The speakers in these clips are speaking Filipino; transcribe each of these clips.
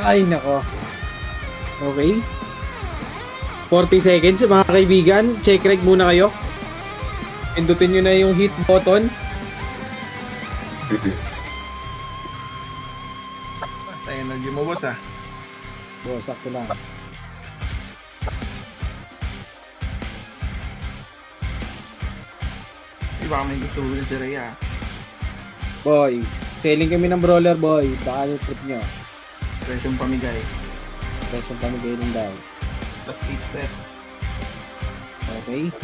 Ay, nako. Okay. 40 seconds, mga kaibigan. Check reg muna kayo. Pindutin nyo na yung hit button. Basta energy mo, boss, ah. Oh, sakto lang. Di ba may gusto ulit si Rhea? Boy, selling kami ng brawler, boy. Baka yung trip nyo. Presyong pamigay. Presyon pamigay lang daw. Plus 8 set. Okay.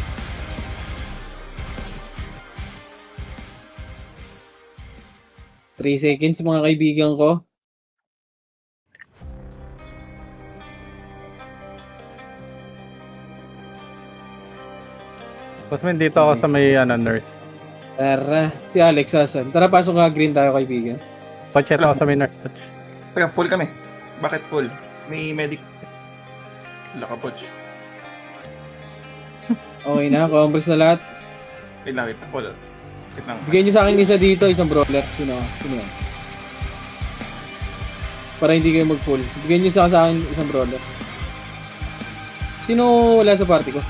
Three seconds, mga kaibigan ko. Bossman, dito ako sa may nurse. Tara, si Alex asan? Tara, pasok nga green tayo, kaibigan. Pachet ako sa may nurse. Teka, full kami. Bakit full? May medic. Wala ka, Poch. Okay na, congress na lahat. Wait lang, full. Wait lang. Bigyan nyo sa akin isa dito, isang brawler. Sino yan? Para hindi kayo mag-full. Bigyan nyo sa akin isang brawler. Sino wala sa party ko?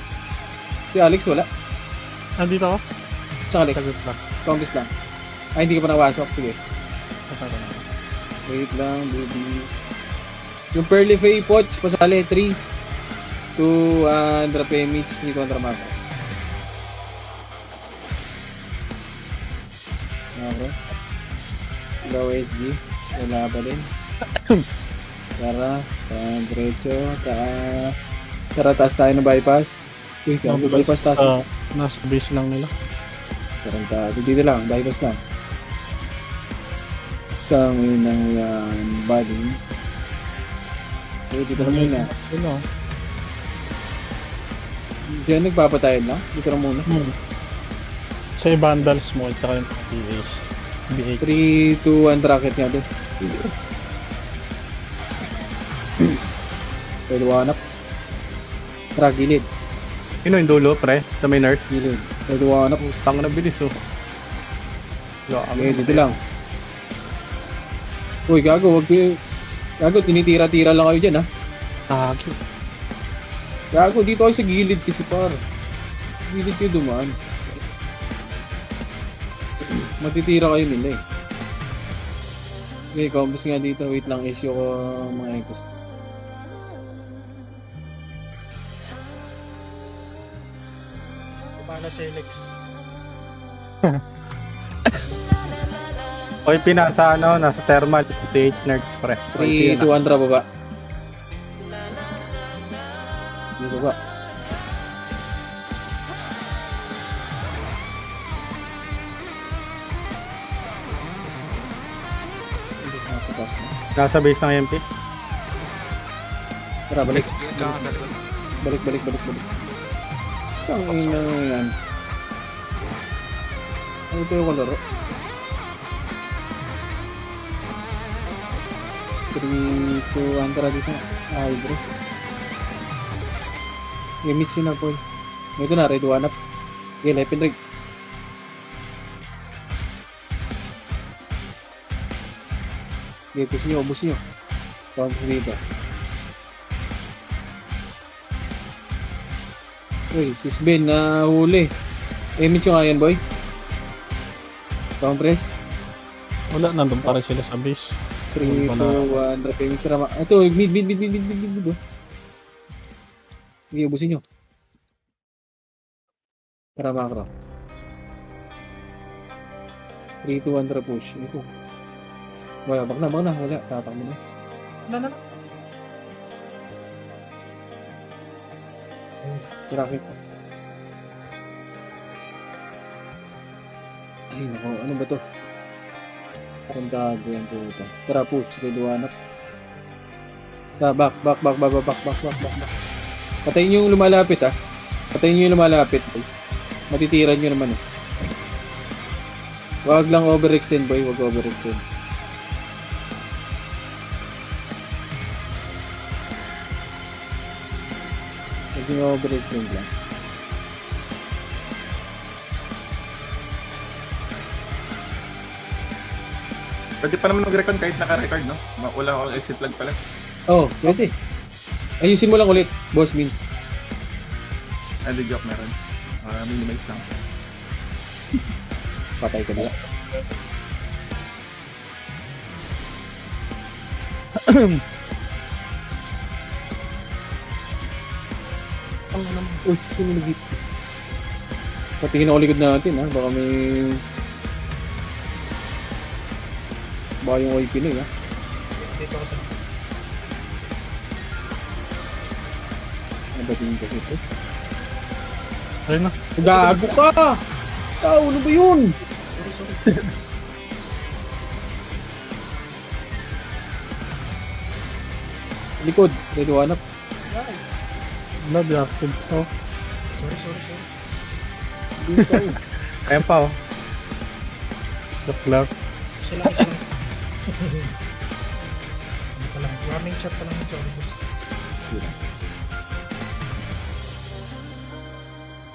Si Alex wala. Nandito ako. Sa Alex. Sagot lang. Congress lang. Ay, hindi ka pa nakapasok. Sige. Sagot lang. Wait lang, babies. Yung Pearly Faye Poch, pasali. 3, 2, Andra Pemich, 3 kontra Mako. Okay. Low SG. Wala pa din. Tara. Diretso. Tara, taas tayo ng bypass. Uy, gago, bypass taas. Nasa base lang nila. Tarantado. Dito lang, bypass lang. Kami ng body. Okay, dito lang muna. Ano? Diyan nagpapatayan lang. Dito lang muna. Sa vandals mo, ito ka yung BH. BH. 3, 2, 1, bracket nga doon. Pwede wanap. Tara, gilid. Sino yung dulo, pre? Sa may nurse? Gilid. Pwede wanap. Tang na bilis, oh. Okay, dito lang. Uy, gago. Wag kayo. Gago, tinitira-tira lang kayo dyan, ha? Tagi. Gago, dito kayo sa gilid kasi, par. Gilid kayo dumaan. Matitira kayo nila, eh. Okay, combos nga dito. Wait lang, issue ko mga ecos. Kumana si Alex. Oy, pinasa nasa thermal. 8 nerds, pre. 3, 2, 1, baba. Dito ba? Nasa base ng MP. Tara, balik. Balik. Ang ina yan. Ano ito yung kalaro? 3, 2, 1, tara dito. Ay, bro. Mix yun na, boy. Ito na, red 1 up. Okay, left and right. Okay, push nyo. Bounce dito. Uy, sis Ben, nahuli. Emit yung ayan, boy. Compress. Wala, nandun pa rin sila sa base. 3, 2, 1, drop emit. Ito, mid. Sige, ubusin nyo. Tara, macro. 3, 2, 1, drop push. Ito. Wala, bak na. Wala, tatak mo na. Na. Traffic. Ay, nako. Ano ba to? Parang dago yan po ito. Tara po. Sige, duwanap. Tara, back. Patayin nyo yung lumalapit, ha. Matitiran nyo naman, eh. Wag lang overextend, boy. Wag overextend. Wag nyo overextend lang. Pwede pa naman mag-recon kahit naka-record, no? Wala akong exit flag pala. Oh, pwede. Ayusin mo lang ulit, Boss Min. Hindi joke meron. Minimize lang. Patay ka na. Uy, sinulugit. Patingin ako likod natin ha. Baka may... Baka yung OIP na ha. Dito ako sa Ano ba tingin kasi ito? Ayun na. Gago ka! Tao, ano ba yun? sorry. Likod, redo hanap. Ay, Blood active. Oh. sorry. Hindi ka. Ayan pa, oh. Lock. Isa lang. Ano pa lang, warning shot pa lang yung sorry boss.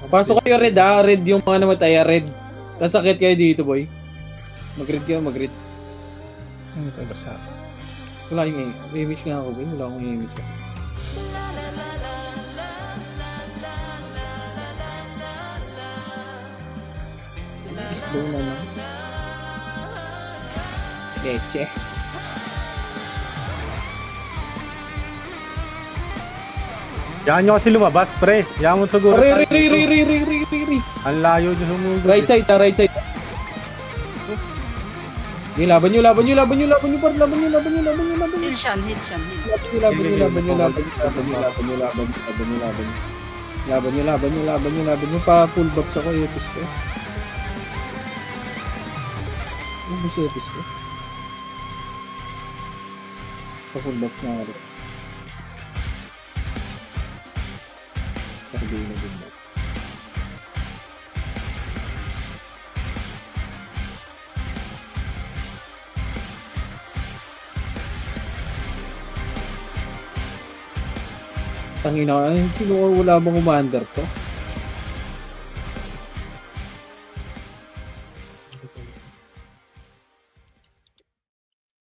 Pasok kayo red ha. Red yung mga namatay ha. Red. Tapos sakit kayo dito boy. Mag-red kayo, mag-red. Ano tayo basa? Wala yung image nga ako boy. Wala akong image. Slow na lang. Leche. Yan nyo kasi lumabas, pre. Yan mo siguro. Re. Ang layo nyo sumugod. Right side ha, right side. Okay, laban nyo. Heal siya, heal. Laban nyo. Pa full box ako, epis ko. Ano ba si epis ko? Pa full box na ako. Sabihin na din ba? Tangina, sino wala bang commander to?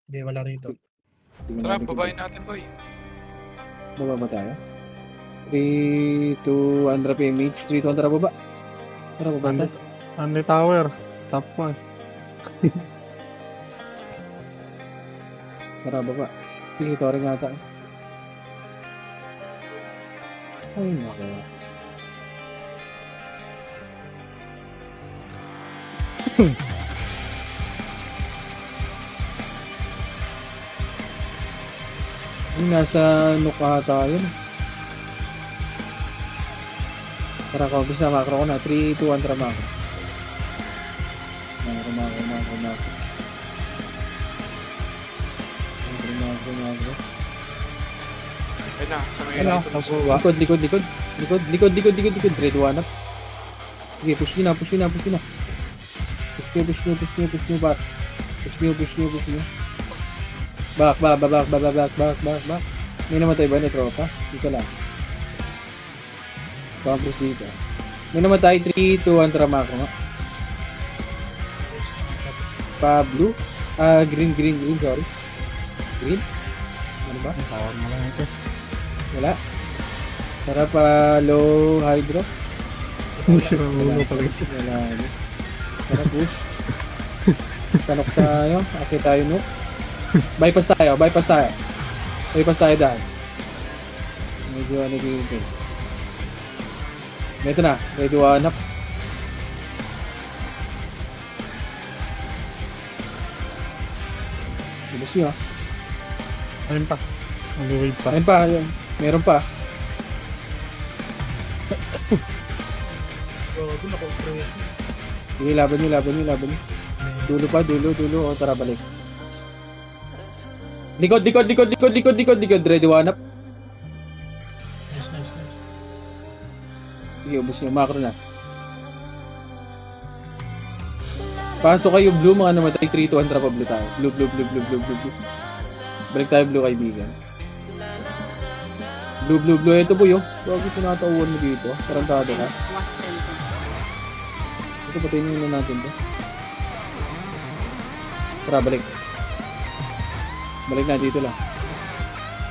Hindi, wala rito. Tara, babayin natin, boy. Bababa tayo. 3 to Andra PMH. 3 to Andra baba. Tara, baba tayo. Andy Tower. Top 1. Tara, baba. Sige, ito rin ata. Ay, nako. Yung nasa Nuka tayo. Tara ko, bisa makro ko na. 3, 2, 1, tara makro. Makro. Ayun na, sa may Ano? dito. Sa buwa. Likod. Red one up. Sige, push nyo na. Push nyo. Push nyo. Back. May namatay ba na tropa? Dito lang. Campus dito. May namatay 3, 2, 1, tara makro nga. Blue? Green, sorry. Green? Ano ba? Ang tower mo lang ito. Wala. Tara pa low hydro. Sira ulo pala. Wala. Tara push. Tanok tayo. Akit tayo no. Bypass tayo dahil. Medyo ano dito. Ito na. Ready to hanap. Ibus nyo ah. Ayun pa. Mag-wave pa. Ayun pa. Meron pa. Gago, naka-press. Sige, laban nyo. Dulo. O, tara, balik. Likod. Ready one up. Nice. Sige, ubus nyo. Macro na. Pasok kayo blue, mga namatay 3 to 1 trap blue tayo. Blue. Balik tayo blue, kaibigan. Blue. Ito po yung. Huwag tinatauan mo dito. Tarantado ka. Pumasok sa inyo. Ito, patayin muna natin to. Tara, balik. Balik na dito lang.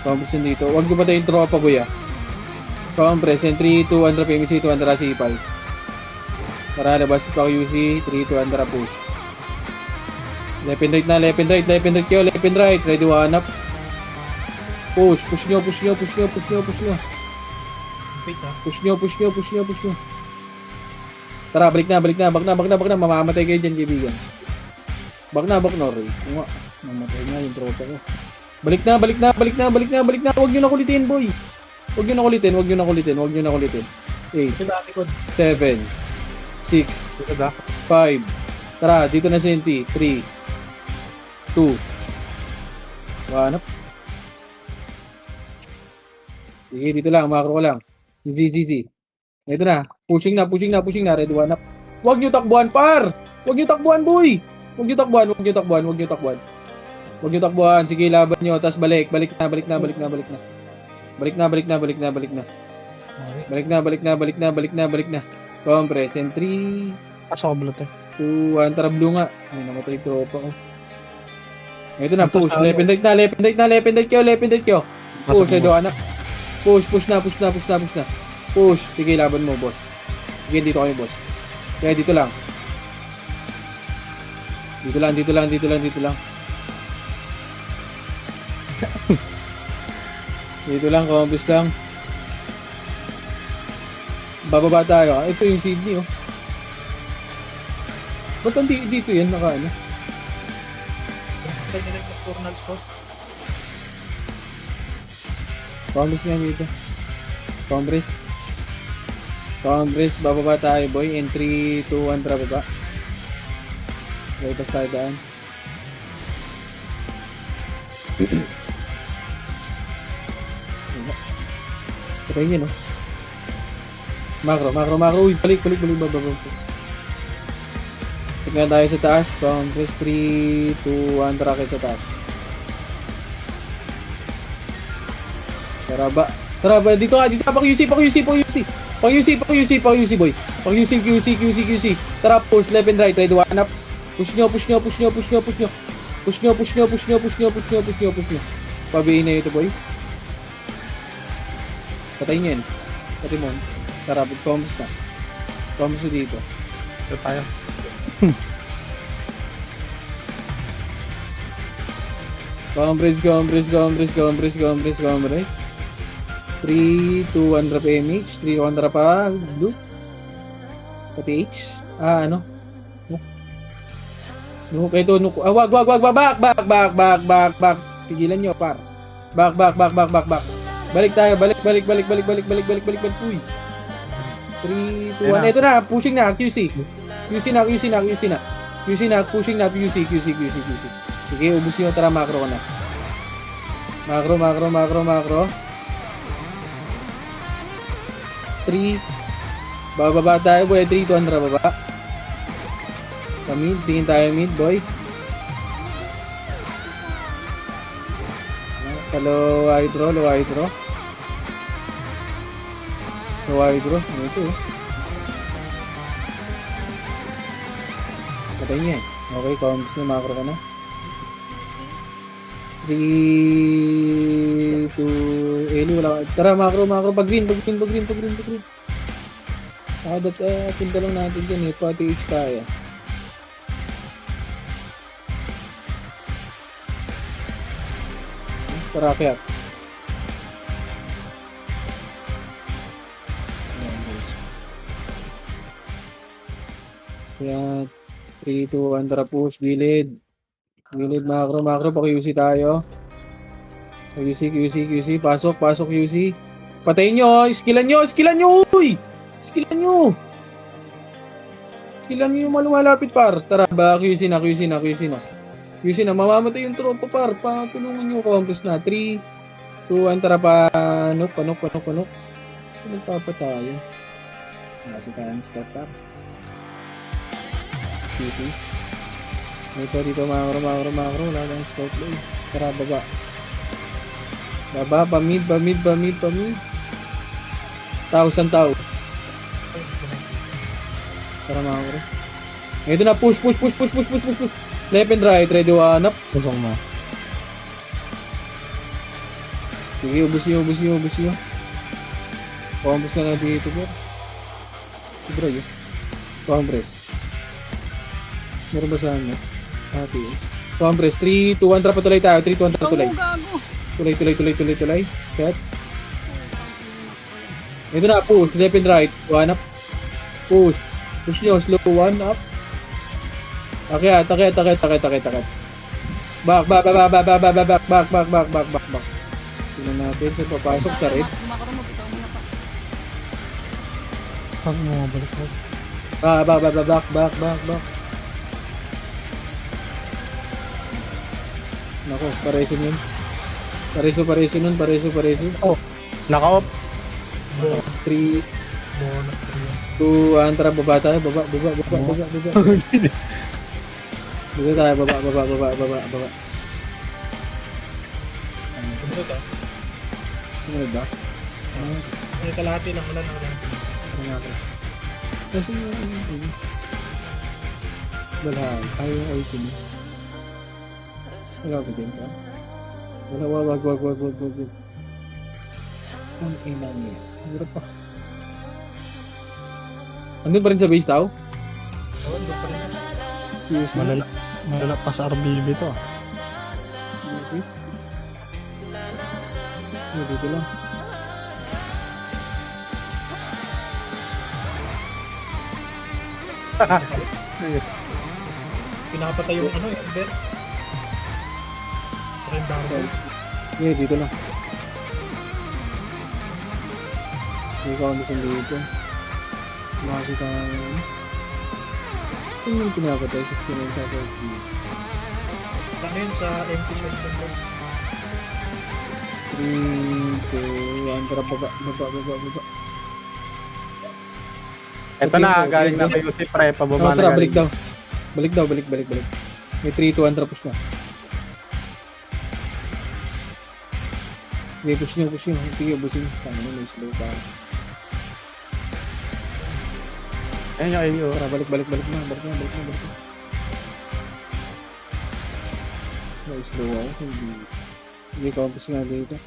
Compress yun dito. Huwag ko patayin tropa, boy ah. Compress. And 3, 2, under PMC, 2, under asipal. Tara, labas pa QC. 3, 2, under push. Left and right na, left and right, left and right kayo, left and right. Ready, one up. Push nyo. Wait ah. Push nyo. Tara, balik na. Mamamatay kayo dyan, kaibigan. Bak na, Roy. Kung nga, mamatay nga yung tropa ko. Balik na. Huwag nyo na kulitin, boy. Huwag nyo na kulitin. 8, Ito dati ko. 7, 6, Dito da. 5. Tara, dito na Senti. 3, 2, 1 up. Sige, dito lang. Makro ko lang. Easy. Ito na. Pushing na. Ready, one up. Huwag nyo takbuhan, par! Huwag nyo takbuhan, boy! Huwag nyo takbuhan. Sige, laban nyo. Tapos balik na. Balik na. Compress. And 3, Pasok ko bulot 2, 1. Tara, blue nga. Ay, namatay tropa ko. Ito na, push. Left and right kayo. Push, ready, one up. Push na. Push. Sige, laban mo, boss. Sige, dito kami, boss. Kaya dito lang. Dito lang. Dito lang, compass lang. Bababa tayo. Ito yung Sydney, oh. Ba't dito yan, naka ano? Tayo nila yung nocturnals boss. Compass nga dito. Compass, bababa tayo, boy. And 3, 2, 1, tara baba. Okay, pas tayo daan. Patay niya, no? Macro. Uy, balik, bababa. Tignan tayo sa taas. Compress 3, 2, 1, rocket sa taas. Tara ba, dito ka, pa-QC, boy. Pa-QC. Tara, push, left and right, ready, one up. Push nyo. Pabihin na ito, boy. Patay nyo yan. Pati mo. Tara, pag-comms na. Comms na dito. Ito tayo. Compress. 3, 2, 1 drop MH. 3, 1 drop pa. Blue. Pati H. Ano? Nuk ito, nuk. Wag. Back. Pigilan nyo, par. Back. Balik tayo. Balik. Uy. 3, 2, 1. Ito na, pushing na. QC na. Pushing na. QC. Sige, ubus nyo. Tara, macro ko na. Macro. 3. Bababa tayo, boy. 3, 2, 1, baba. Mid, tingin tayo mid, boy. Low hydro. Ano ito? Patay niya. Okay, comms na, macro ka na. 3, 2, Eli, wala. Tara, macro. Pag green. Nakadat, punta lang natin dyan eh. Pati H tayo. Tara, kaya. Kaya, 3, 2, 1, tara push, gilid, macro, pa-QC tayo. QC, pasok QC. Patayin nyo, skillan nyo, uy! Skillan nyo yung malapit, par. Tara, ba, QC na. Mamamatay yung tropa, par. Patulungan nyo, compass na. 3, 2, 1, tara pa. Panok. Nagpapatayo. Nasa tayong start, par. QC. Dito, macro. Wala lang scout boy. Tara, baba. Pa mid. 1,000 tao. Tara, macro. Ito na, push. Left and right, ready, one up. Pusong mo. Sige, ubus nyo. Compress ka na dito, bro. Bro, yun. Compress. Meron ba saan na? Happy. Compress. 3, 2, 1, trap tuloy tayo. 3, 2, 1, trap tuloy. Tuloy. Set. Ito na, push. Left and right. 1 up. Push. Push nyo. Slow. 1 up. Akyat. Back. Tingnan natin. Saan papasok sa red? Pag mo, balik mo. Back. Nako, pareso nun. Pareso nun. Naka-off. 3, Bonus. 2, antra, baba tayo. Baba. Dito tayo, baba. Sumunod ah. Ano ba? May kalahati lang wala na. Ano nga ka? Kasi wala. Ayaw yung item. Wala ba din ka? Wag. Ang ina niya. Hirap pa. Andun pa rin sa base tao? Oo, doon pa rin. QC? Malala pa sa RBB to. QC? Dito lang. Pinapatay yung ano, Ember. Saka yung barrel. Dito lang. Hindi ka kondisyon dito. Makasi tayo. Saan yung pinapatay? 69 sa SSB. Ano yun sa empty shot ng boss? 3, 2, 1, tara baba. Ito na, galing na kayo si Pre, pababa na Tara, galing. balik daw. Balik. May 3, 2, 1, tara push na. Okay, push nyo. Sige, ubusin. Tama na, may slow pa. Ayun yung Tara, balik na. May slow ako. Hindi compass nga dito.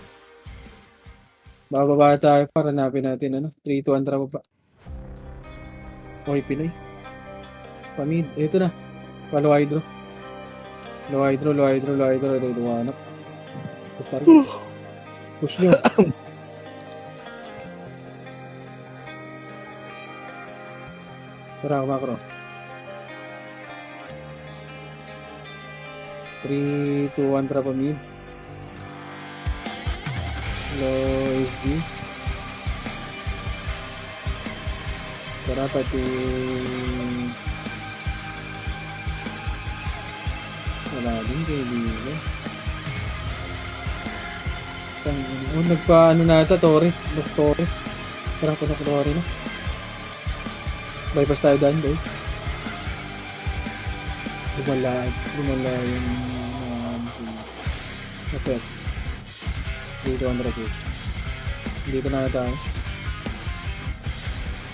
Bababa tayo para hanapin natin 3, 2, 1, tara baba. Okay, Pinoy. Pamid. Ito na. Low hydro. Ito, dumanap. Push nyo. Tara, makro. 3, 2, 1, tara pamid. Low SG. Tara pati wala din kaibigan. Nagpa-ano na ata, Tori. Doktor. Tara pa na Tori na. Bypass tayo daan, boy. Lumala yung effect. Dito ang rapid. Dito na tayo.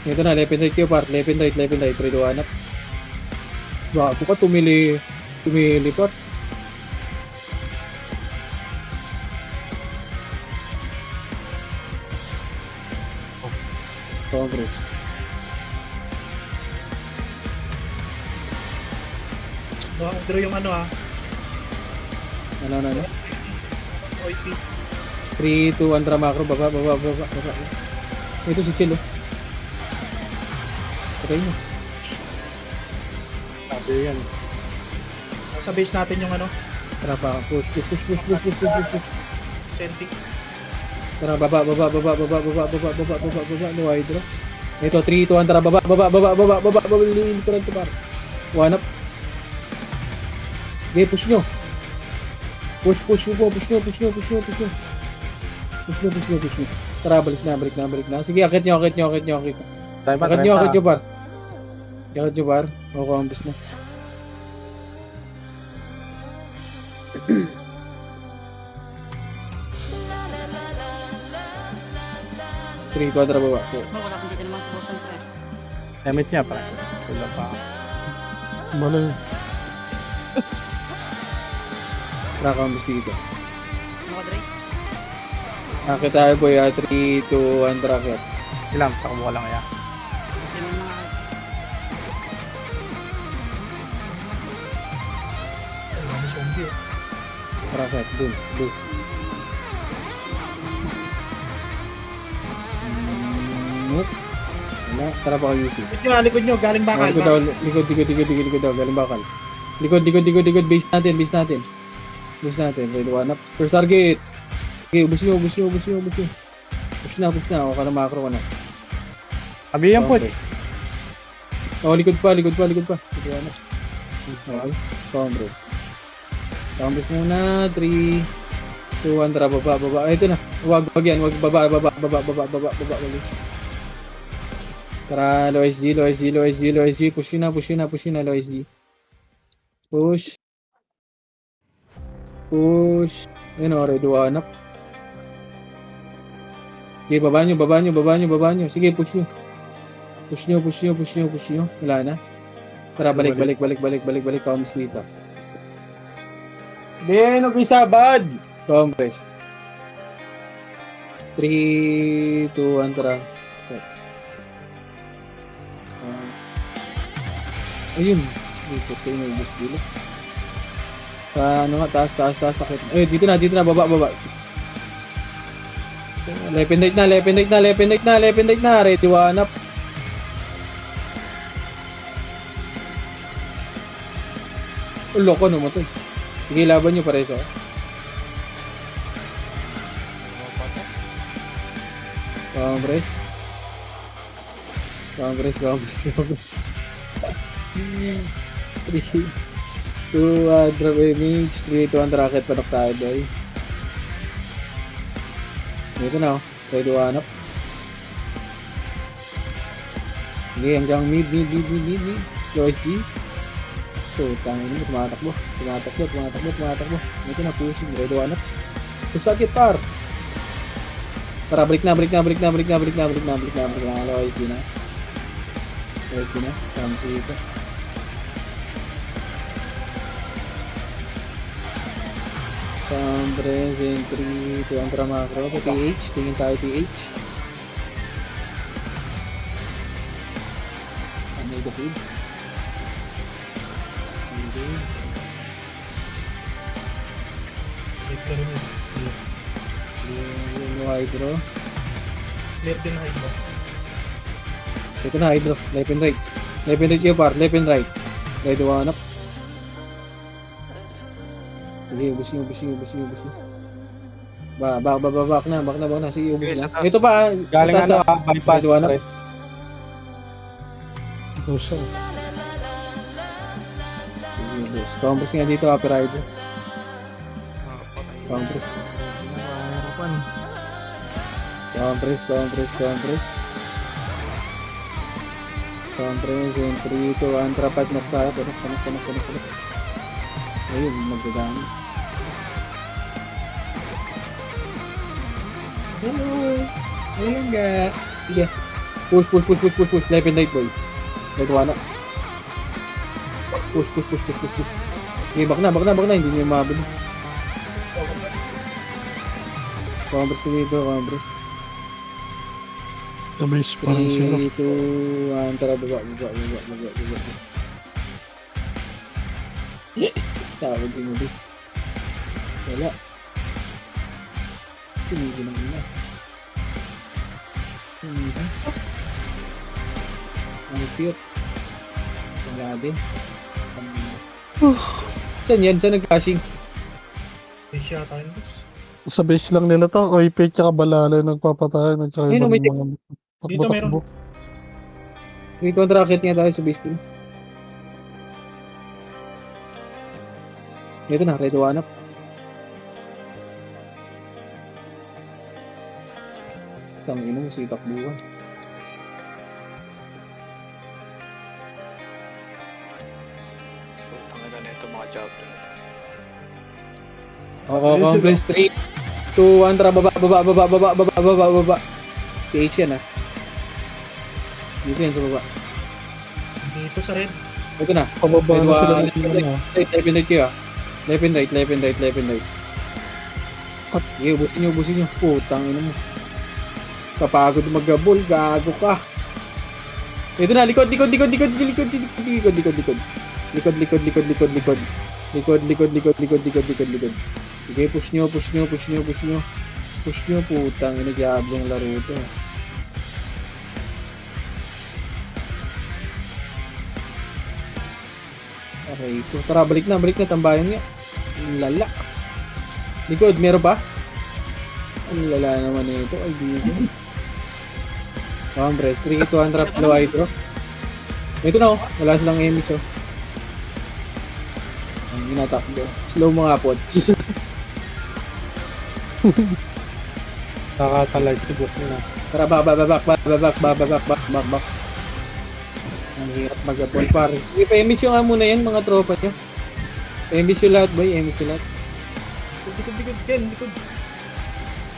Ito na, left and right kayo, part. Left and right. 3, 2, 1 up. Bago ka, tumili part. Congress. Draw yung ano ah. Ano. OIP. 3, 2, 1, macro. Baba. Ito si Chill, Patay mo. sabi yan. Sa base natin yung ano, Tara pa, push. Celtic. Tara, baba. No hydro. Ito, 3, 2, 1, tara, baba. Liliin ko lang ito, par. 1 up. Okay, push nyo. Push nyo. Tara, balik na. Sige, akit nyo. Akit nyo, par. O, ambis na. Three, quadra baba. Wala kang dito naman sa bosan, pre. Damit niya, Pre. Wala pa. Balo. Tara, ambis dito. Ano ka, Dre? Akit tayo boy, 3, 2, 1, tracket. Ilang, takbo ka lang kaya. Hindi mo mga Ano zombie oh. Tracket, dun. Nope. Wala, tara pa kayo UC. Likod nyo, galing bakal. Likod daw, likod daw, galing bakal. Likod, base natin. Ready, one up. First target. Okay, ubus nyo. Push na, o ka na macro ka na. Sabi yan po. Compress. Oh, likod pa. Ready, one up. Okay, compress muna, 3, 2, 1, tara, baba. Ito na, wag yan, baba. Tara, low SG, push na, low SG. Push. Yun o, ready, one up. Okay, baba nyo. Sige, push nyo. Wala na. Tara, balik. Comms dito. Then, isa, bad. Compress. 3, 2, 1, tara. Ayun. Dito tayo na ubus dito. Ano nga, taas, sakit. Eh, dito na, baba. 6. Left and right na. Ready, one up. Loko naman to. Sige, laban nyo pares ako. Compress. 3, 2, drop image. 3, 2, 1, rocket. Panok tayo, boy. Ito na, ready, one up. Hindi, hanggang mid. Low SG. So, tangin mo, tumatakbo. Ito na, pushing. Ready, one up. Push target, par. Tara, break na. Low SG na. Tama siya dito. Compress in 3, 2, 1, tara macro. PH, tingin tayo PH. Negative. Yung hydro. Clear din hydro. Ito na hydro. Left and right kayo par. Left and right. Ready, one up. Sige, ubus nyo. Back na. Sige, ubus Okay, na. sa taas. Ito pa. Galing sa taas, bypass. Ready, one up. pre. Puso. Sige, ubus. Compress nga dito, upper hydro. Compress. Compress in 3, 2, 1, trapat na tayo. Panak. Ayun, magdadami. Hello. Ayun nga. Sige. Push. Left and right, boy. Right, one up. Push. Okay, back na. Hindi niyo mabili. Compress dito. Sa base pa rin sila. 3, 2, 1, tara, baba. Tawag din mo din. Wala. Tumigil ang ina. Ang cute. Wala din. Saan yan? Saan nag-crashing? Fish yata yun, boss. Sa base lang nila to. O ipit tsaka balala yung nagpapatay. Ayun, may Dito meron. May contract nga tayo sa base team. Ito na, ready, one up. Tangin mo, si takbuhan. Tangina na ito mga job na ito. Oo, compress 3, 2, 1, tara, baba. PH yan, Dito yan sa baba. Dito sa red. Ito na. Pababa na sila ng Left and right kayo, Left and right. Sige, ubusin nyo. Putang ina mo. Kapagod mag-gabol, gago ka. Ito na, likod. Sige, push nyo. Push nyo, putang ina, diablong laro ito. Aray ko. Tara, balik na, tambayan nga. Ang lala. Likod, meron pa? Ang lala naman ito. Ay, dito. Hombre, 3-200 low hydro. Ito na, oh. Wala silang image, oh. Ang ginatakbo. Slow mo nga po. Nakatalag si boss nila. Tara, back. Ang hirap mag-apol, pare. Sige, pa-image yung nga muna yan, mga tropa nyo. Pa-image yung lahat, boy. Image yung lahat. Likod, Ken, likod.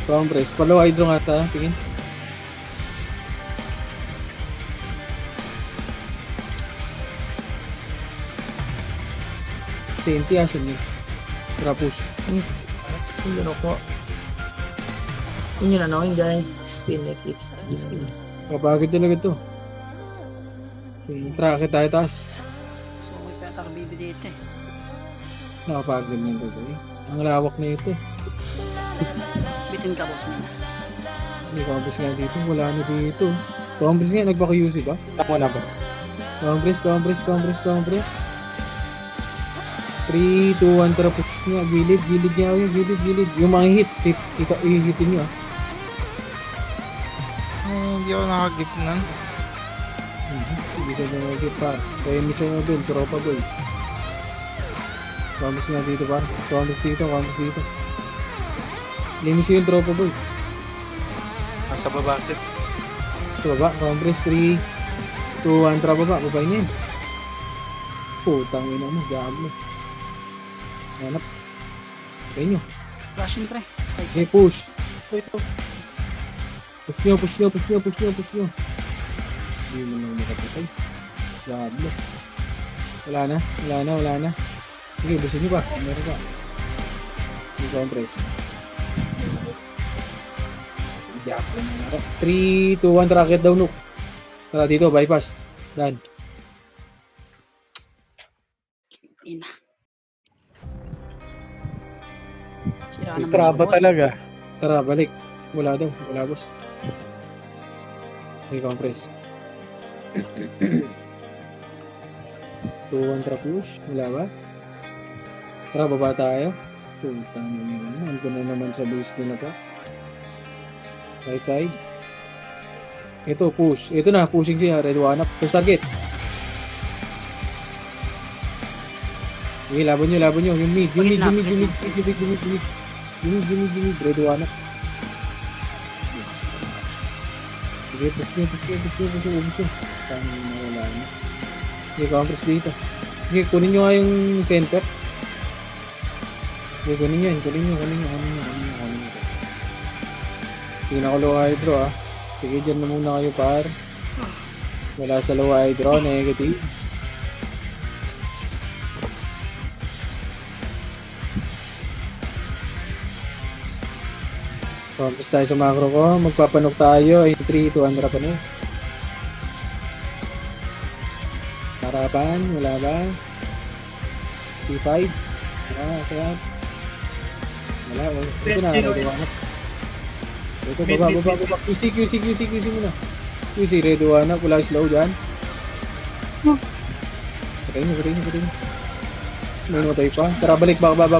Compress. Follow hydro nga ta. Tingin. Senti, asan yun? Tara, push. Yun ako. Yun ano, yung galing Phoenix. Kapagod talaga to. Tara, kita tayo taas. So, may PTRBB dito eh. Nakapagod na ito, boy. Ang lawak na ito. Bitin ka, boss mo. Hindi compress nga dito. Wala na dito. Compress nga, nagpa-QC ba? Tama na ba? Compress. 3, 2, 1, tara, push niya. Gilid niya. Gilid. Yung mga hit, ihitin niyo, ah. Hindi ako nakagip nun. Hindi siya na mag-hit, par. Kaya may siya na dun, tropa, boy. Compress nga dito, par. Compress dito. Limis yung tropa, boy. Nasa baba, set. Sa baba, compress, 3, 2, 1, tara, baba. Babay niya yun. Putang ina mo, gago. Hanap. Kaya nyo. Rushing, pre. Okay, push. Ito. Push nyo. Hindi mo lang makapatay. Gago. Wala na. Sige, busin nyo pa. Meron pa. Hindi compress. Gago na. 3, 2, 1, rocket down, look. Tara dito, bypass. Done. Ina. Sira naman Traba siya, boss. talaga. Tara, balik. Wala daw. Wala, boss. Okay, compress. 2, 1, tara push. Wala ba? Tara, baba tayo. Putang ina mo. Ando na naman sa base nila pa. Right side. Ito, push. Ito na, pushing siya. Red one up. First target. Okay, laban nyo. Yung mid. Red one up. Sige, push nyo. Tangin na wala na. Sige, compress dito. Sige, kunin nyo nga yung center. Sige, kunin nyo. Sige na ko low hydro, ah. Sige, dyan na muna kayo, par. Wala sa low hydro, negative. Compress tayo sa macro ko. Magpapanok tayo. Ay, 3, 2, andra pa na. Harapan, wala ba? C5. Kaya. Wala. Ito na, ready one up. Ito, baba. QC muna. QC, ready one up. Wala slow dyan. Patay nyo. May namatay pa. Tara, balik. Back na.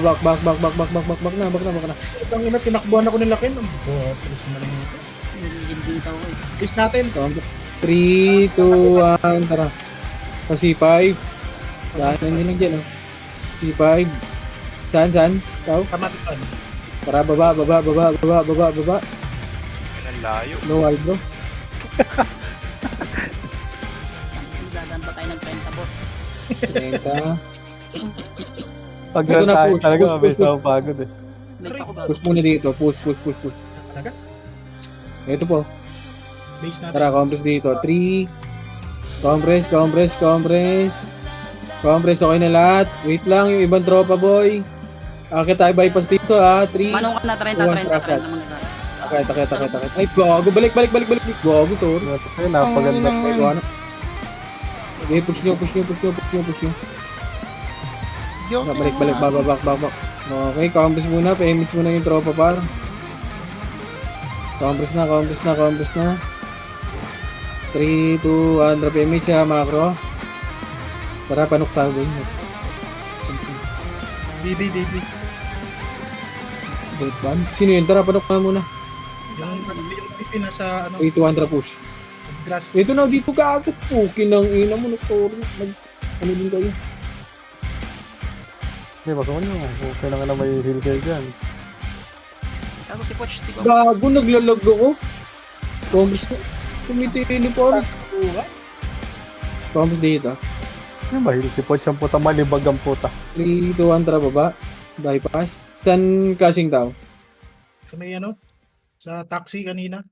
Ang ina, tinakbuhan ako nila, Ken. Ang botos mo lang ito. Hindi ako eh. Base natin. 3, 2, 1, tara. Pa C5. Daanan nyo lang dyan, oh. C5. Saan? Ikaw? Kamatikan. Tara, baba. Ang layo. No hydro. Dadaan pa tayo nag-penta, boss. 30. Pag Ito na, tayo push, talaga, push, mabilis push. ako pagod eh. Late ako ba? Push muna dito. Push. Talaga? Ito po. Base natin. Tara, compress dito. 3. Compress. Okay na lahat. Wait lang, yung ibang tropa, boy. Akit tayo bypass dito ha. 3. Manong ka na, 30 One 30 track. 30 mo na. Akit. Ay, gago. Balik. Gago, sorry. Ay, napaganda. May iwan. Okay, push nyo. Balik. Babak. Okay, compass muna. Pa-image muna yung tropa par. Compass na. 3, 2, 1, drop image ha, macro. Tara, panok tayo. DD. Wait, one. Sino yun? Tara, panok na muna. Yung tipi na sa 3, 2, 1, drop push. grass. Ito na, dito ka agad po. Kinang ina mo, ano din kayo? Hindi, baka nyo. Okay na nga na may heal kayo dyan. Ako si Poch, di ba? Gago, naglalag ako. Compass na. Tumitili-teleport. Compass dito. Ano ba, heal si Poch ang puta, malibag ang puta. 3, 2, 1, tara baba. Bypass. San clashing tao? Sa may sa taxi kanina.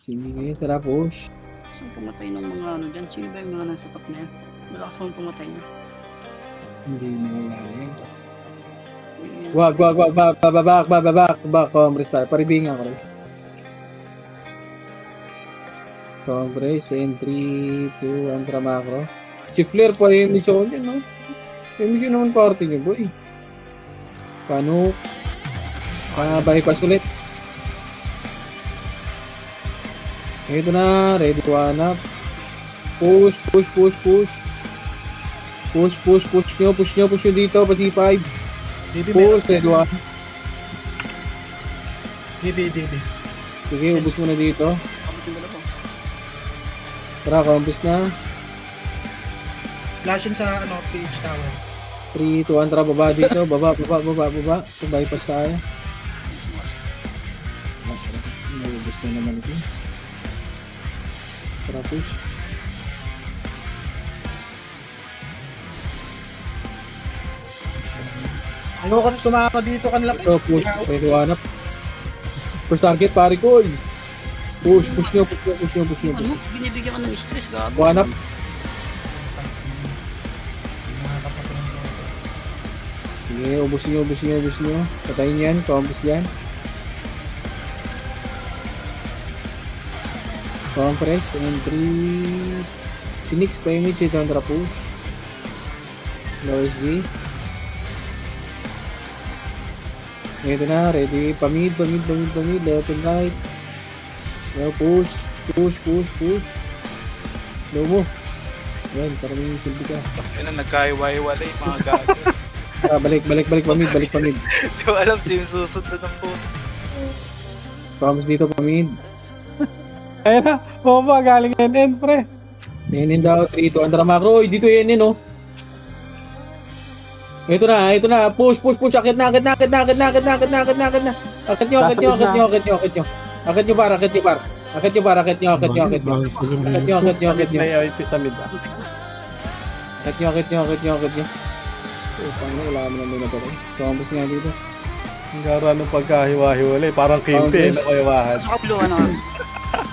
Sige, tara push. Saan pumatay ng mga ano dyan? Sino ba yung mga nasa top na yan? Malakas mo pumatay na. Hindi mo lalim. Yun. Wag. Back. Compress tayo. Paribingan ko rin. Compress. And 3, 2, 1, tara macro. Si Flair pa yung mission niya, no? Yung mission naman party niyo, boy. Paano? Bypass ulit. Ito na, ready to one up. Push nyo dito, pasi 5. DD Push, ready one. DD. Sige, ubus mo na dito. Kapit yung dalawa. Tara, compass na. Flashing sa PH tower. 3, 2, 1, tara, baba dito. Baba. So, bypass tayo. Ubus na naman ito. Tara, push. Ayoko na sumama dito kanila. So, push. Ready one up. Push target, pare ko. Push nyo. Ano? Binibigyan ka ng stress, gabi. One up. Sige, ubus nyo. Patayin yan, compass yan. Compress, and 3. Sinix pa image, ito ang push. Low SG. Ito na, ready. Pamid. Left and right. Now push. Low mo. Yan, para may silbi ka. Yan na, nagkaiwa-iwalay mga gago. Tara, balik. Pamid. Di ko alam sino susunod ng po. Promise dito, pamid. Ayun na, bumaba, galing NN, pre. Inin daw, 3, 2, andra macro. Uy, dito inin, oh. Ito na. Push. Akit na. Akit nyo. May OIP sa mid, ah. Akit nyo. Panginoon, wala kami naman na pala. Compass nga dito. Ang gara ng pagkahiwa-hiwalay, parang kimpi, Congress. nakuyawahan. Saka blue, ano?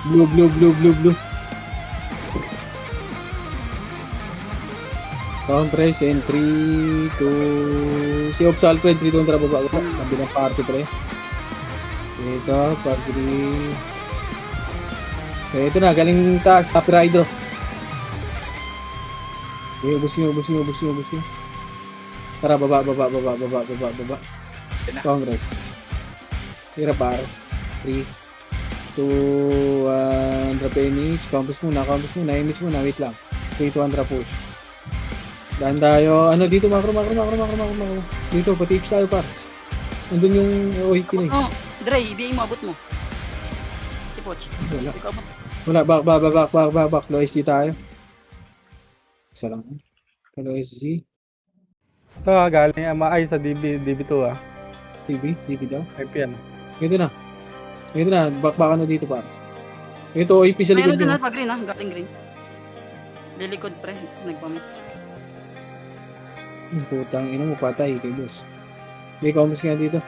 Blue. Compress and 3, 2... Si Opsal Fred, 3, 2, tara baba. Kabilang party pre. Ito, party. Okay, ito na, galing taas, Happy Rider. Okay, ubus nyo. Tara, baba. Congress. Hira par. 3, 2, 1, drop image. Compass muna. Image muna, wait lang. 3, 2, 1, drop push. Daan tayo. Ano dito, macro. Dito, pati X tayo par. Nandun yung OIP na eh. Oh, Dre, ibigay mo, abot mo. Si Poch. Wala. Ikaw abot. Wala, back. Low SG tayo. Isa lang. Low SG. Ito, galing ay sa DB2, ah. DB daw. IP yan. Ito na, bakbakan na dito par. Ito, OIP sa likod Mayroon din nyo. na pa green, ha? Galing green. Lilikod, pre. Nagpamit. Putang ina mo, patay kay boss. May compass nga dito.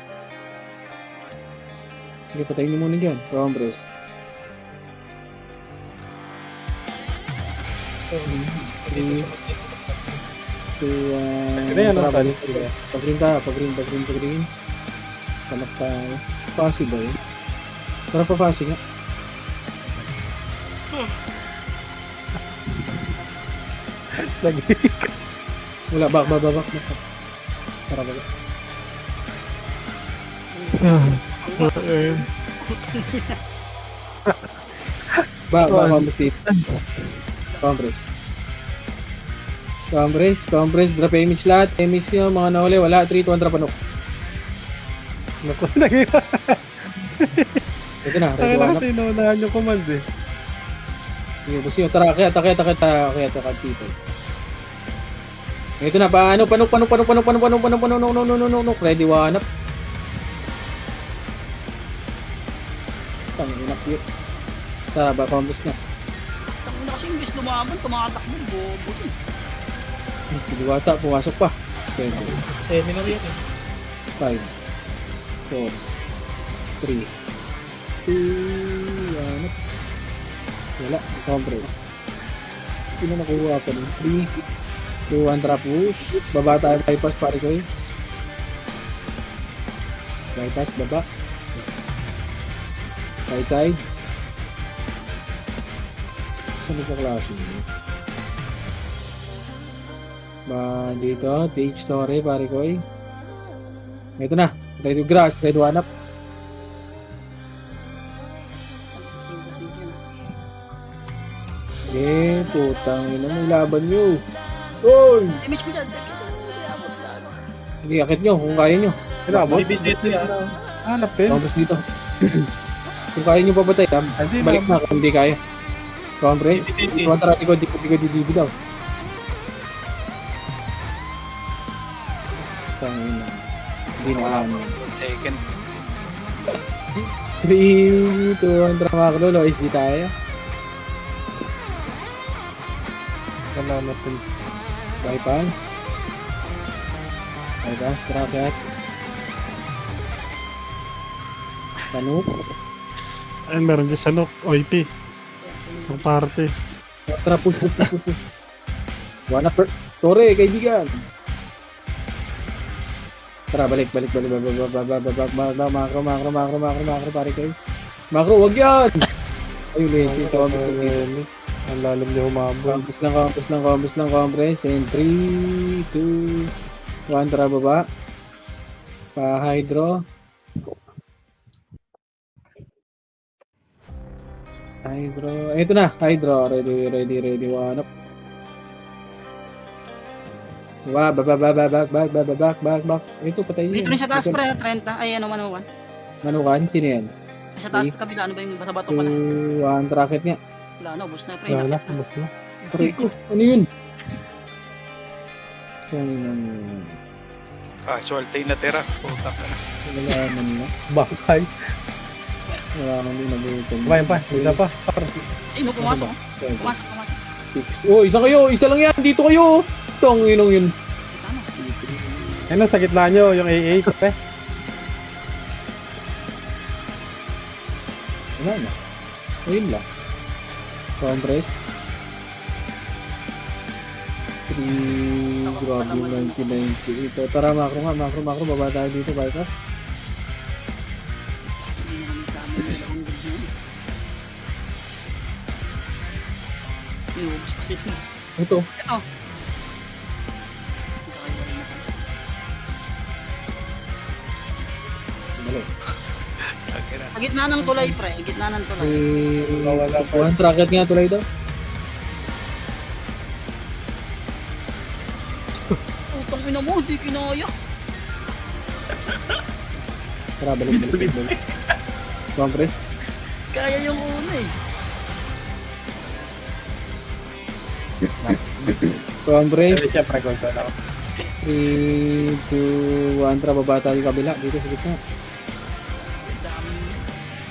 Sige, patayin nyo muna dyan. Compress. Ano yan, tara, ano, balik. sorry. Pag-green ka, pag-green. Tanak tayo. Pasi ba yun? Tara pa pasi nga. Wala, back. Tara, balik. Back, compress dito. Compress, drop image lahat. Image nyo, mga nahuli, wala. 3, 2, 1, drop panok. Naku, naging... Ito na, ready Kaya one up. kasi naunahan yung command eh. Sige, gusto nyo. Tara, kaya, kagsito. Ito na, panok. Ready one up. Tangin na, cute. Tara, ba, compress na. Tangin na kasi imbes lumaban, tumatakbo, bobo din. Si Diwata, pumasok pa. 20, Minor yan eh. 5, 4, 3, 2, 1. Wala, compress. Sino nakuha pa nun? 3, 2, 1, trap push. Baba tayo, bypass pare ko eh. Bypass, baba. Right side. Saan nagka-klase nyo? Ba, dito, TH story pare ko eh. Ito na, ready to grass, ready one up. Kasing yan. Eh, putang ina mo, laban nyo. Oy! Image mo dyan, dahil ito, abot yan. Hindi, akit nyo kung kaya nyo. Kinabot? Bibis dito yan. Hanap din. Compress dito. Kung kaya nyo papatay, balik na kung hindi kaya. Compress. Hindi. Kung tarati ko, di ko didibi daw. Tangina. Hindi na ano. 1 second. 3, 2, 1, drama ko lolo. SD tayo. Salamat din. Bypass. Tracket. Tanuk. Ayun, meron dyan sa Nook, OIP. Sa party. Tara, push. One up. Tore, kaibigan. Tara, balik. Makro, pare kayo. Makro, wag yan! Ayun, ito, compress lang dito. Ang lalim niya humabol. Compress lang. And 3, 2, 1, tara baba. Pa-hydro. Ito na, hydro. Ready, one up. Wow, back. Ito, patayin Dito rin sa taas pre, 30. Ay, ano, 101. Manukan, sino yan? Ay, sa taas kabila, ano ba yung basa-bato pala? 2, 1, tracket nga. Wala, no, bus na pre. Wala, Nakit na. bus na. Try ko, ano yun? Kaninang Casualty na tira. Putak ka na. nalaman na. Bakay. Nalaman din nabutan. Kumain pa, isa pa. Ay, no, pumasok. 7, Pumasok. 6. Oh, isa kayo! Isa lang yan! Dito kayo! Itong inong yun. Kita mo. Ano, sa gitna nyo, yung AA. Eh, Wala na. Ayun lang. Compress. 3, grabe yung 1990. Ito, tara makro. Baba tayo dito, bypass. Sige na kami sa amin. Dalawang good na yun. Iubos pa sila. Ito. Ito. Malo. Taka na. Sa gitna ng tulay, pre. Gitna ng tulay. Wala pa. One tracket nga tulay daw. Utang ina mo, hindi kinaya. Tara, balik. Compress. Kaya yung una eh. Compress. siyempre, gold na ako. 3, 2, 1. Tara, baba tayo kabila. Dito sa gitna. Dami.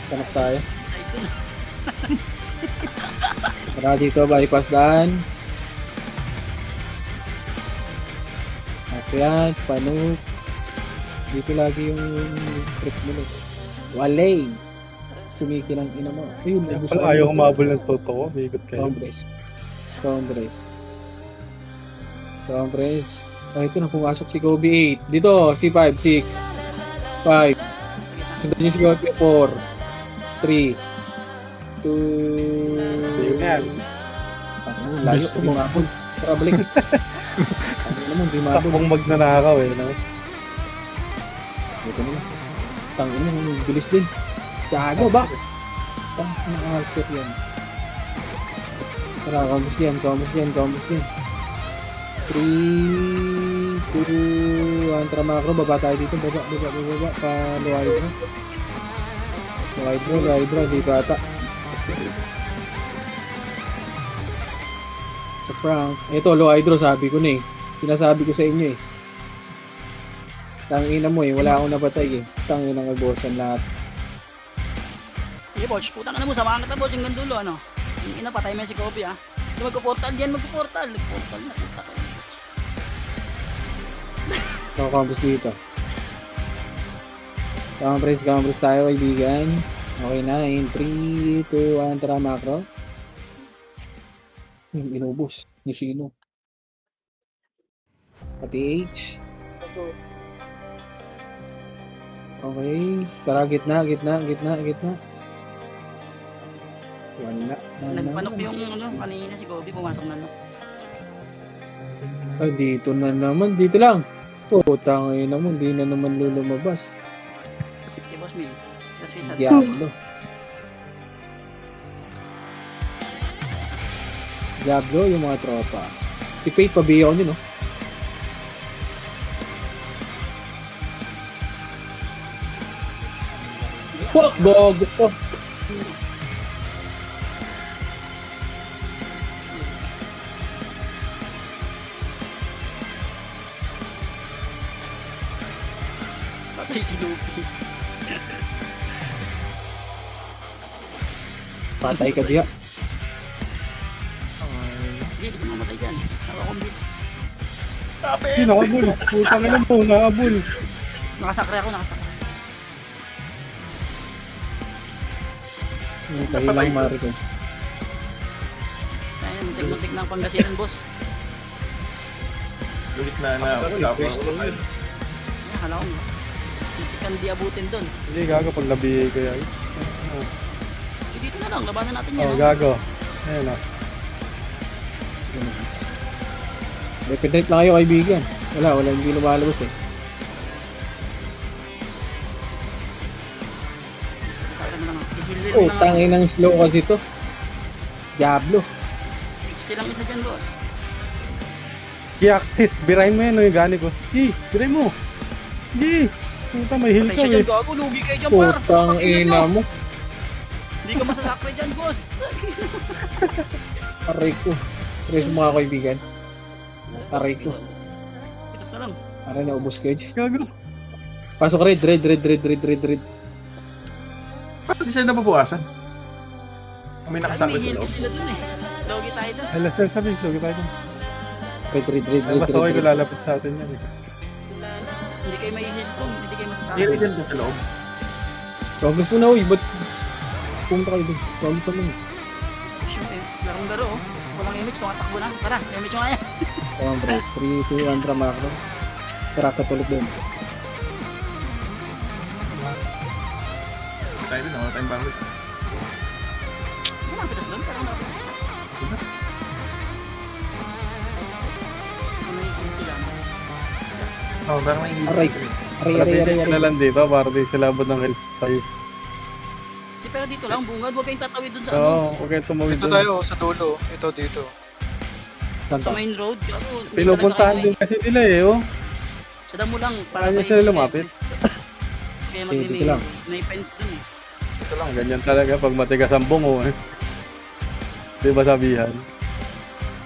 Tanak tayo. Psycho na. Tara dito, bypass daan. Akyat, panuk. Dito lagi yung trip mo. Walay. Tumiki ng ina mo. Ayun, gusto Pala ayaw humabol ng totoo. Bigot kayo. Congress. Compress. Ito na, pumasok si Kobe 8. Dito, C5, 6, 5. Sundan niyo si Kobe 4, 3, 2, Yan. layo, Gusto di mo. mabol. Tara, balik. Ano naman, di mabol. Takbong magnanakaw eh. No? Ito na. Tangin mo, bilis din. Gago ba? Naka-headset yan. Tara, combos yan. 3, 2, 1, tara macro. Baba tayo dito. Baba. Pa low hydro. Dito ata. Sa prank. Ito, low hydro, sabi ko na eh. Sinasabi ko sa inyo eh. Tangina mo eh, wala akong nabatay eh. Tangina ng agbosan lahat. Sige, Boch, putang ina mo, samahan kita, Boch, hanggang dulo, ano? Yung ina, patay mo si Kobe, ha? Hindi magpo-portal yan, magpo-portal. Nag-portal na, puta ka. Kakampus dito. Kampres tayo, kaibigan. Okay na, in 3, 2, 1, tara macro. Inubos ni Shino. Pati H. Okay, tara gitna. Wala. Nagpanok yung, ano, kanina si Kobe, pumasok na, no? Ah, dito na naman. Dito lang. Putang ina mo. Hindi na naman lumabas. Si Boss Mil. Kasi sa... Diablo. Diablo yung mga tropa. Si Pate pabiyaw nyo, no? Fuck, bago ko. Patay si Luffy. Patay ka diya. Hindi ko mamatay dyan. Nakakong bit. Hindi, nakabul. Putang ina mo, nakabul. Nakasakre ako. Tayo lang, Mari ko. Kaya muntik-muntik ng Pangasinan, boss. Ulit na wala pa. Kaya hala ko mo. Muntik kang di abutin doon. Hindi, gago pag nabiyay ko yan. So dito na lang, labanan natin yan. Oh, no? gago. Ayan o. Dependent lang kayo, kaibigan. Wala, hindi lumalabas eh. Oh, tangin ng slow kasi to. Diablo. XT lang isa dyan, boss. I-axis, birahin mo yan o yung gani ko. Birahin mo. Hindi. Puta, may heal Patay ka siya eh. dyan, gago. Lugi kayo dyan, par. Putang ina mo. Hindi ka masasakre dyan, boss. Aray ko. Tres mga kaibigan. Aray ko. Kitas na lang. Aray, naubos kayo dyan. Gago. Pasok red. Bakit di sila nababawasan? May nakasakot May sa heal loob. sila dun eh. Logi tayo dun. Ay, last time sabi, logi tayo dun. Red. Ay, mas okay ko lalapit sa atin yan. Hindi kayo may heal dun. Hindi kayo masasakre. Hindi dyan sa loob. Progress mo na, uy. Ba't pumunta kayo dun? Progress naman. Siyempre, larong laro oh. Walang image, tumatakbo na. Tara, image mo nga yan. Progress. 3, 2, 1, tara macro. Tara, katulog dun. Tayo din, wala tayong bangot. Hindi na pitas doon, pero napitas ka. Ano yung sila no? Oh, pero may hindi. Aray. Palapitin ka na lang dito para di sila abot ng health size. Di pero dito lang, bungad. Huwag kayong tatawid dun sa Oo, ano. okay tumawid Ito doon. tayo, sa dulo. Ito dito. Saan Sa to? main road. Gago, may Pinupuntahan talaga din kasi nila eh, oh. Sa damo lang. Kaya may- sila lumapit. Kaya Dito may lang. fence dun eh. Ito lang, ganyan talaga pag matigas ang bungo eh. Di ba sabihan?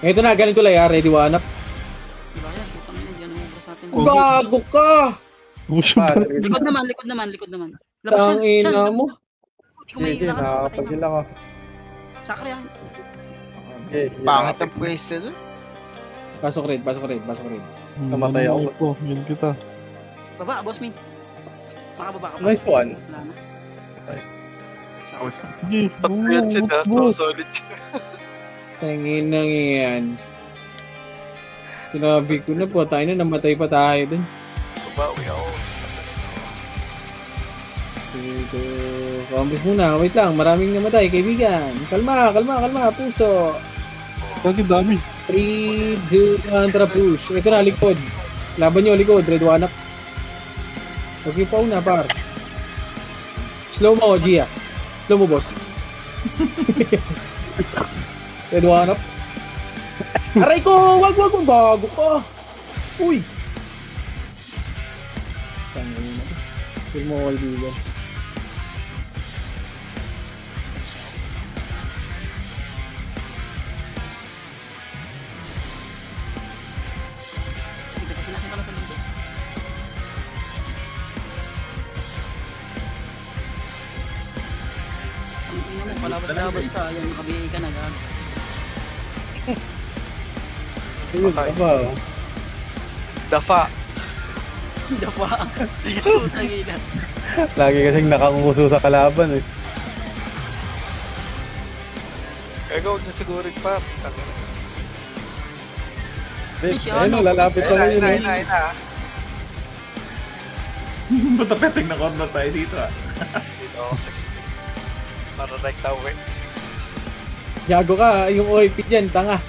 Ito na, ganito lang ya. Ready, one up. Diba yan? Putang ina, yan ang oras natin. Gago ka! Likod naman. Labas Tang yan. ina mo. Hindi ko may Hindi, lakad, patay na. nakakapagil ako. Sakre yan. Eh, Pangit ang pwesto doon. Pasok red. Namatay ako. Yun kita. Baba, boss Min. Makababa ka pa. Nice one. Wala na. Tapos, Tatlo yan sila. So solid. Tangin na yan. Sinabi ko na po, tayo na namatay pa tayo dun. Babawi ako. Dito. Combos muna, wait lang, maraming namatay, kaibigan. Kalma, puso. Bakit dami? 3, 2, 1, tara push. Ito na, likod. Laban nyo, likod, red one up. Okay pa una, par. Slow mo, Gia. Slow mo, boss. Red one up. Aray ko! Wag! Bago ka! Uy! Tangin na. Feel mo, kaibigan. Hindi kasi nakita na sa linggo. Ang ina mo, palabas-labas ka, yung nakabigay ka na, gag. Ayun, Patay. aba. Dafa. Hindi pa. Putang ina. Lagi kasing nakanguso sa kalaban eh. Ikaw na siguro pa. Eh, siya, ayun, ano? lalapit pa Ayun ngayon na, eh. ayun na. Ba't napeting na corner tayo dito ah? Dito ako sa para like daw eh. Gago ka, yung OIP dyan, tanga.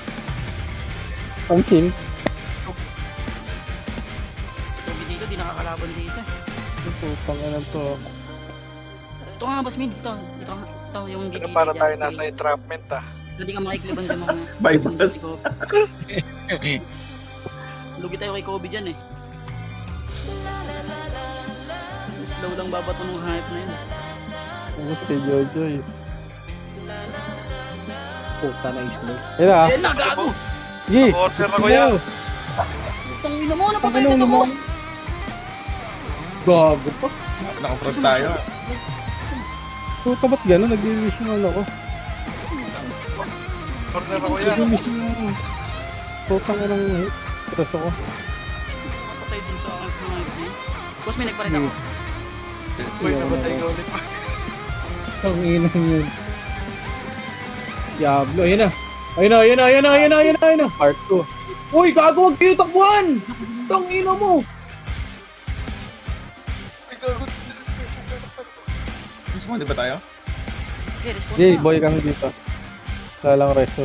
Pansin. Sabi dito, di nakakalaban dito. Putang ina to. Ito nga, boss, mid. Ito, yung Pero gigit. para tayo nasa entrapment ah. Hindi ka makikliban dyan mga... Bye, boss. Lugi tayo kay Kobe dyan eh. Slow lang babato ng hype na yun. Tapos kay Jojoy. Puta na slow. Ayun na. Eh, nagago! Gi! Order ako yan. Itong ina mo, napatay ka mo! Gago pa. Naka-front tayo. Puta ba't gano'n? Nag-mission ako. Order ako yan. Nag-mission ako. Putang ina ng hit. Tres ako. Napatay dun sa hype na yun. Boss, may nagpalit ako. Uy, nabatay ka ulit. Ang inang yun. Diablo, ayun na. Part 2. Uy, gago, wag kayo takbuhan! Tang ina mo! Ay, gagot. Gusto mo, di ba tayo? Okay, response Gi, na. boy kang dito. Lalang reso.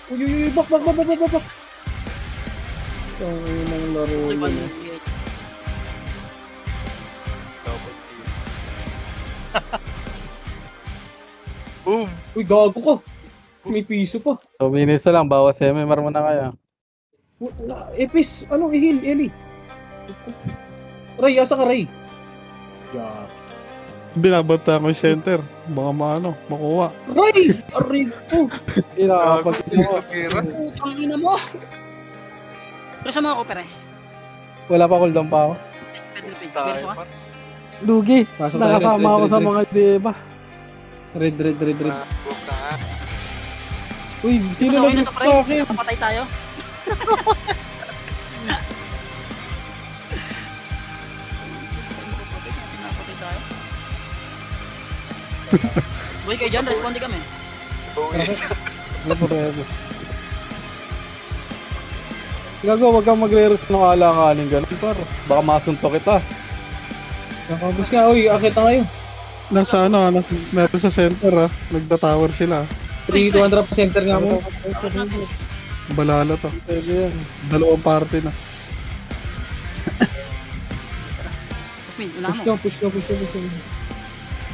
Uy, bak. Tang inang laro Okay, yun. banda. Boom! Uy, gago ka. May piso pa. 2 minutes na lang, bawas MMR mo na kaya. Epis, ihil, Eli. Ray, asa ka, Ray? Yeah. Binabata ko yung center. Baka makuha. Ray! Aray ko! Hindi nakakapag Dito, pira. Putang ina mo! Presa mo ako, pere. Wala pa cooldown pa ako. Pedro, Tayo, Pedro, man. Lugi! Pasok tayo, Nakasama red, ako red, sa red. mga diba? Red. Book na ha. Uy, sino Sino nag na to, pre? sa akin? Napatay tayo. Napatay tayo. Boy kayo dyan, responde kami. Buwi. Gago, wag kang magre-res ng alang-aling ganun par. Baka masuntok kita. Nakabos ka, uy, akit na kayo. Nasa meron sa center Nagda-tower sila. 3 to 100 center nga mo. Tapos natin. Balala to. Pwede yan. Dalawang party na. Push mid, una Push mo. na.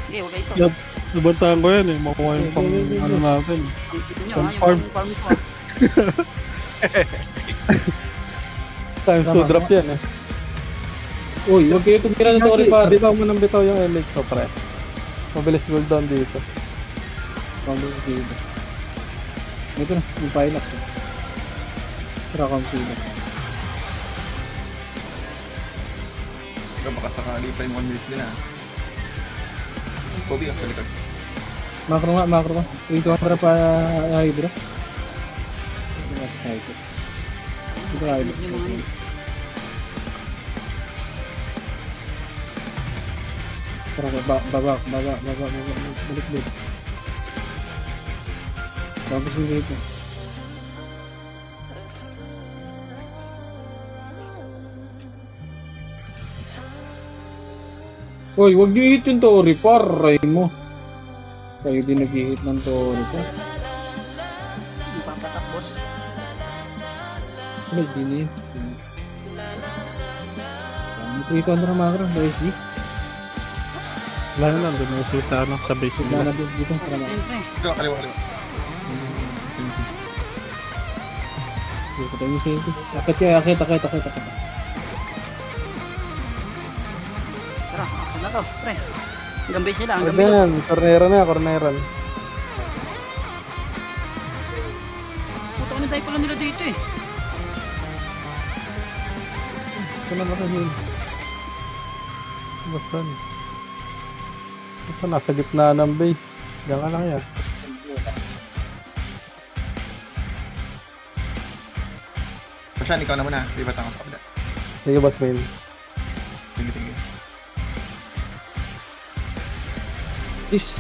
Okay, huwag kayo ito. Yup. Nabantaan ko yan Makuha yung pang natin. Ang ito nyo Pang ha, yung farm. farm ko Times 2 drop yan eh. Uy, wag kayo tumira ng Torre par. Bitaw mo ng bitaw yung elite ko pre. Mabilis cooldown dito. Combo sila. Ito na, yung Pilox. Tara, combo sila. Ikaw baka sakali pa yung 1 minute din ah. Kobe, ang salikod. Macro nga. 3 to 100 pa Hydra. Ito nga sa Hydra. Ito nga Hydra. Yung mga yun. Tara, baba. Balik. Combo sila ito. Uy, wag niyo hit yung Tori, paray mo. Kayo din nag-hit ng Tori po. Ipapatak, boss. Wala, di na yun. 300 na macro, SD. Wala na, doon na siya sa, ano, sa base Wala na nila. dito. Para na. Siyempre. Kaliwa, kaliwa. Dito tayo yung safety. Akit. Tara, action na to, pre. Hanggang base nila, hanggang Pwede bilog. yan. Corneran. Puto ko tayo pala nila dito eh. Ito na makahil. Basan. Ito, nasa gitna ng base. Diyan ka lang yan. Pasyan, ikaw na muna. Di ba tanga sa kabila? Sige, boss main. Tingin. This.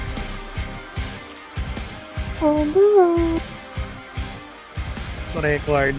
Record.